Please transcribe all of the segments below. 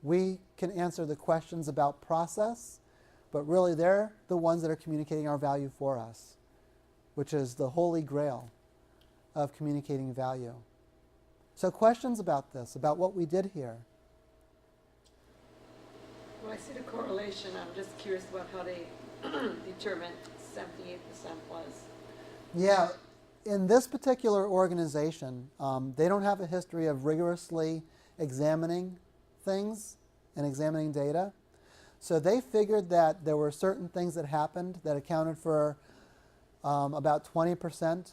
We can answer the questions about process, but really they're the ones that are communicating our value for us, which is the holy grail of communicating value. So questions about this, about what we did here? Well, I see the correlation. I'm just curious about how they determined 78% was. Yeah, in this particular organization, they don't have a history of rigorously examining things and examining data. So they figured that there were certain things that happened that accounted for about 20%.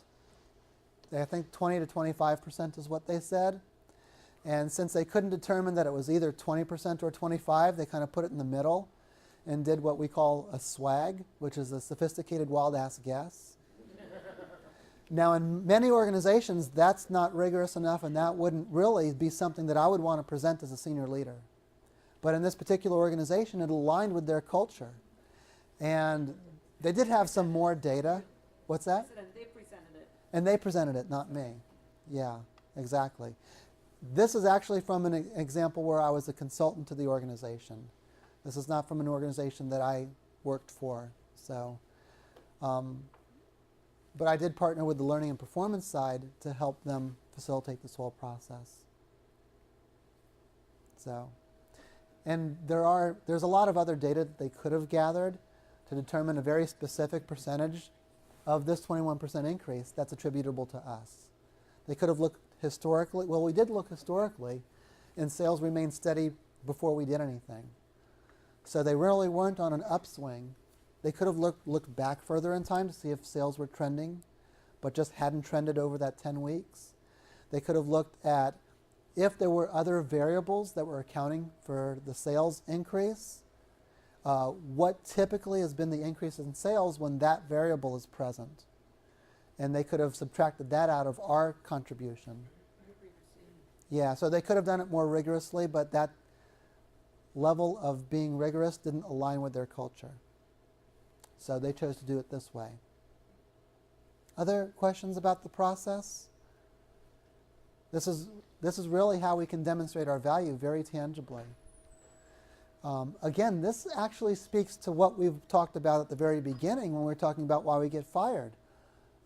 I think 20 to 25% is what they said. And since they couldn't determine that it was either 20% or 25, they kind of put it in the middle and did what we call a swag, which is a sophisticated wild-ass guess. Now, in many organizations, that's not rigorous enough, and that wouldn't really be something that I would want to present as a senior leader. But in this particular organization, it aligned with their culture. And they did have some more data. What's that? They presented it. And they presented it, not me. Yeah, exactly. This is actually from an example where I was a consultant to the organization. This is not from an organization that I worked for. So, but I did partner with the learning and performance side to help them facilitate this whole process. So, and there's a lot of other data that they could have gathered to determine a very specific percentage of this 21% increase that's attributable to us. They could have looked historically. Well, we did look historically, and sales remained steady before we did anything. So they really weren't on an upswing. They could have looked back further in time to see if sales were trending, but just hadn't trended over that 10 weeks. They could have looked at if there were other variables that were accounting for the sales increase, what typically has been the increase in sales when that variable is present. And they could have subtracted that out of our contribution. Yeah, so they could have done it more rigorously, but that level of being rigorous didn't align with their culture. So they chose to do it this way. Other questions about the process? This is really how we can demonstrate our value very tangibly. Again, this actually speaks to what we've talked about at the very beginning when we were talking about why we get fired,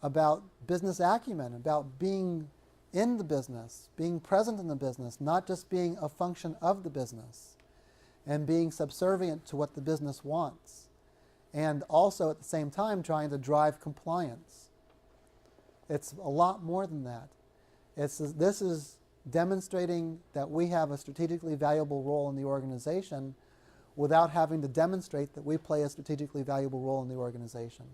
about business acumen, about being in the business, being present in the business, not just being a function of the business, and being subservient to what the business wants, and also at the same time trying to drive compliance. It's a lot more than that. This is demonstrating that we have a strategically valuable role in the organization without having to demonstrate that we play a strategically valuable role in the organization.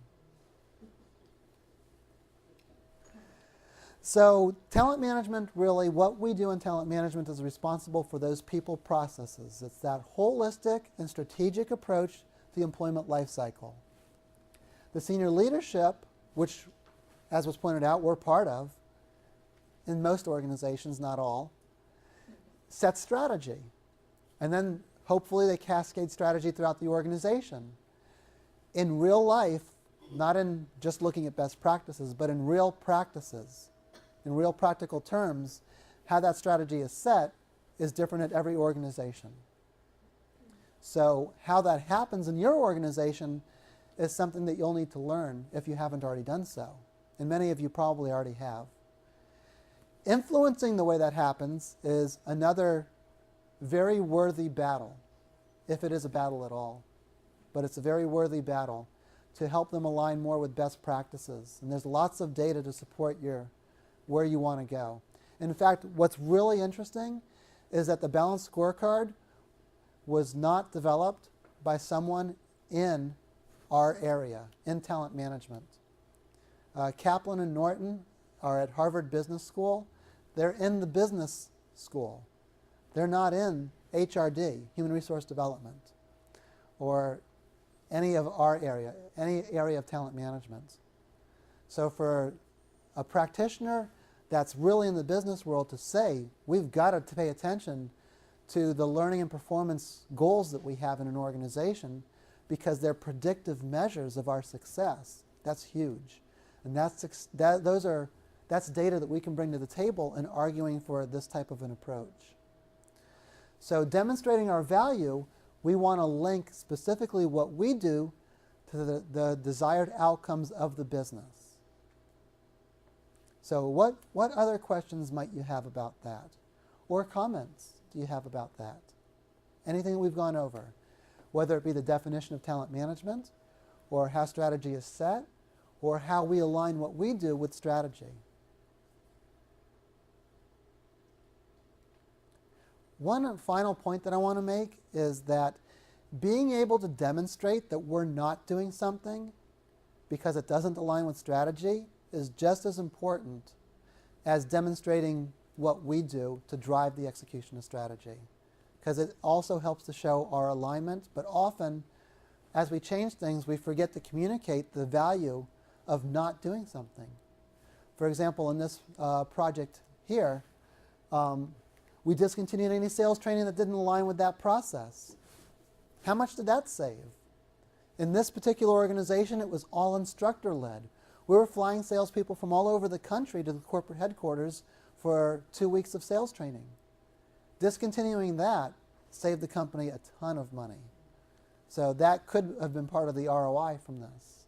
So talent management, really, what we do in talent management is responsible for those people processes. It's that holistic and strategic approach to the employment life cycle. The senior leadership, which, as was pointed out, we're part of, in most organizations, not all, sets strategy. And then hopefully they cascade strategy throughout the organization. In real life, not in just looking at best practices, but in real practices, in real practical terms, how that strategy is set is different at every organization. So how that happens in your organization is something that you'll need to learn if you haven't already done so. And many of you probably already have. Influencing the way that happens is another very worthy battle, if it is a battle at all. But it's a very worthy battle to help them align more with best practices. And there's lots of data to support where you want to go. In fact, what's really interesting is that the balanced scorecard was not developed by someone in our area, in talent management. Kaplan and Norton are at Harvard Business School. They're in the business school. They're not in HRD, Human Resource Development, or any of our area, any area of talent management. So for a practitioner that's really in the business world to say, we've got to pay attention to the learning and performance goals that we have in an organization because they're predictive measures of our success. That's huge. And that's data that we can bring to the table in arguing for this type of an approach. So demonstrating our value, we want to link specifically what we do to the desired outcomes of the business. So what other questions might you have about that? Or comments do you have about that? Anything we've gone over, whether it be the definition of talent management, or how strategy is set, or how we align what we do with strategy. One final point that I want to make is that being able to demonstrate that we're not doing something because it doesn't align with strategy is just as important as demonstrating what we do to drive the execution of strategy, because it also helps to show our alignment. But often, as we change things, we forget to communicate the value of not doing something. For example, in this project here, we discontinued any sales training that didn't align with that process. How much did that save? In this particular organization, it was all instructor-led. We were flying salespeople from all over the country to the corporate headquarters for 2 weeks of sales training. Discontinuing that saved the company a ton of money. So that could have been part of the ROI from this.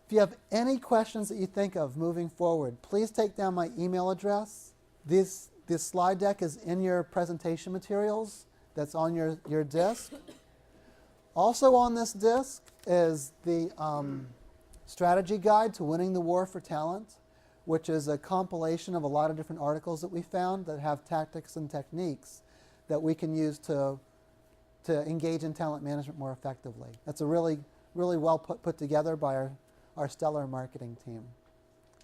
If you have any questions that you think of moving forward, please take down my email address. This slide deck is in your presentation materials that's on your disk. Also on this disk is the strategy guide to winning the war for talent, which is a compilation of a lot of different articles that we found that have tactics and techniques that we can use to engage in talent management more effectively. That's a really well put together by our stellar marketing team.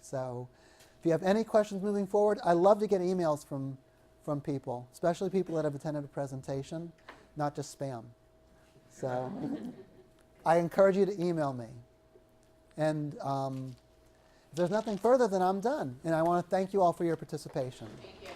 So if you have any questions moving forward, I love to get emails from people, especially people that have attended a presentation, not just spam. So I encourage you to email me. And if there's nothing further, then I'm done. And I want to thank you all for your participation. Thank you.